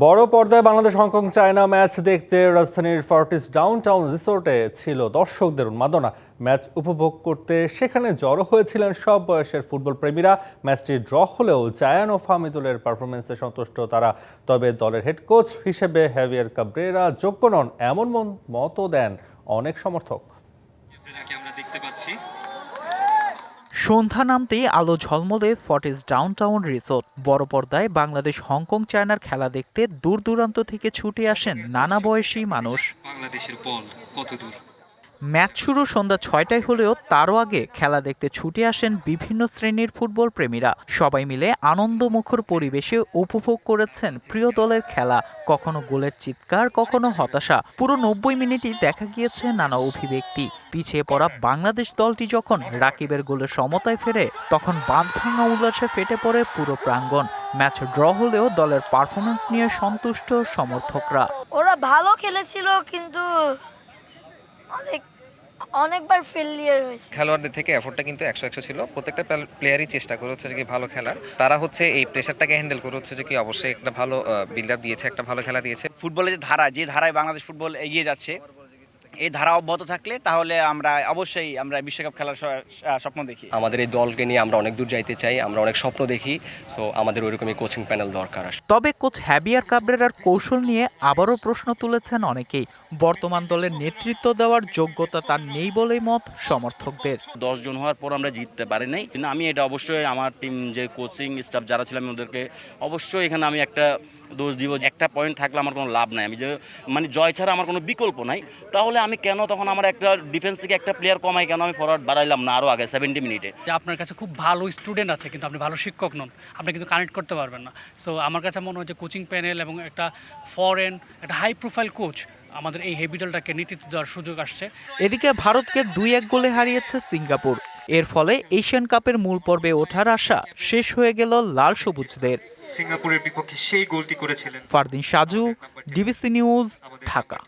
বড় পর্দায় Bangladesh Hong Kong China match দেখতে রাজধানীর ফর্টিস ডাউনটাউন রিসোর্টে ছিল দর্শকদের উন্মাদনা। ম্যাচ উপভোগ করতে সেখানে জড়ো হয়েছিলেন সব বয়সের ফুটবল প্রেমীরা। ম্যাচটি ড্র হলেও জায়ান ও ফাহমিদুলের পারফরমেন্সে সন্তুষ্ট তারা। তবে দলের হেড কোচ হিসেবে হ্যাভিয়ার কাব্রেরা যোগ্য নন এমন মতও দেন অনেক সমর্থক। আমরা দেখতে পাচ্ছি সন্ধ্যা নামতেই আলো ঝলমলে ফর্টিস ডাউনটাউন রিসোর্ট। বড় পর্দায় বাংলাদেশ হংকং চায়নার খেলা দেখতে দূর দূরান্ত থেকে ছুটে আসেন নানা বয়সী মানুষ। বাংলাদেশের বল কত দূর। ম্যাচ শুরু সন্ধ্যা 6টায় হলেও তারও আগে খেলা দেখতে ছুটে আসেন বিভিন্ন শ্রেণীর ফুটবল প্রেমীরা। সবাই মিলে আনন্দমুখর পরিবেশে উপভোগ করেছেন প্রিয় দলের খেলা। কখনো গোলের চিৎকার, কখনো হতাশা। পুরো 90 মিনিটই দেখা গিয়েছে নানা অভিব্যক্তি। পিছিয়ে পড়া বাংলাদেশ দলটি যখন রাকিবের গোলের সমতায় ফেরে, তখন বাঁধ ভাঙা উল্লাসে ফেটে পড়ে পুরো প্রাঙ্গণ। ম্যাচ ড্র হলেও দলের পারফরমেন্স নিয়ে সন্তুষ্ট সমর্থকরা। ওরা ভালো খেলেছিল, কিন্তু অনেকবার ফেলিয়ার হয়েছে। খেলোয়াড়দের থেকে এফোর্টটা কিন্তু 100 ছিল। প্রত্যেকটা প্লেয়ারই চেষ্টা করে হচ্ছে যে ভালো খেলার। তারা হচ্ছে এই প্রেশারটাকে হ্যান্ডেল করে হচ্ছে যে কি অবশ্যই একটা ভালো বিল্ড আপ দিয়েছে, একটা ভালো খেলা দিয়েছে। ফুটবলের যে ধারায় বাংলাদেশ ফুটবল এগিয়ে যাচ্ছে, এই ধারা অব্যাহত থাকলে তাহলে আমরা অবশ্যই বিশ্বকাপ খেলার স্বপ্ন দেখি। আমাদের এই দলকে নিয়ে আমরা অনেক দূর যাইতে চাই, আমরা অনেক স্বপ্ন দেখি। তো আমাদের ওইরকমই কোচিং প্যানেল দরকার। তবে কোচ হ্যাভিয়ার কাব্রেরার কৌশল নিয়ে আবারও প্রশ্ন তুলেছেন অনেকেই। বর্তমান দলের নেতৃত্ব দেওয়ার যোগ্যতা তার নেই বলেই মত সমর্থকদের। 10 জন হওয়ার পর আমরা জিততে পারি নাই, কিন্তু আমি এটা অবশ্যই আমার টিম যে কোচিং স্টাফ যারা ছিলাম ওদেরকে অবশ্যই এখানে আমি একটা দোষ দিব। একটা পয়েন্ট থাকলে আমার কোনো লাভ নাই, আমি যে জয় ছাড়া আমার কোনো বিকল্প নাই। তাহলে আমি কেন তখন আমার একটা ডিফেন্স থেকে একটা প্লেয়ার কমাই, কেন আমি ফরওয়ার্ড বাড়াইলাম না আরও আগে 70 মিনিটে। আপনার কাছে খুব ভালো স্টুডেন্ট আছে কিন্তু আপনি ভালো শিক্ষক নন, আপনি কিন্তু কানেক্ট করতে পারবেন না। সো আমার কাছে মনে হয় যে কোচিং প্যানেল এবং একটা ফরেন একটা হাই প্রোফাইল কোচ আমাদের এই হেভি দলটাকে নেতৃত্ব দেওয়ার সুযোগ আসছে। এদিকে ভারতকে 2-1 গোলে হারিয়েছে সিঙ্গাপুর। এর ফলে এশিয়ান কাপের মূল পর্বে ওঠার আশা শেষ হয়ে গেল লাল সবুজদের। সিঙ্গাপুরের বিপক্ষে সেই গোলটি করেছিলেন ফারদিন সাজু, ডিবিসি নিউজ, ঢাকা।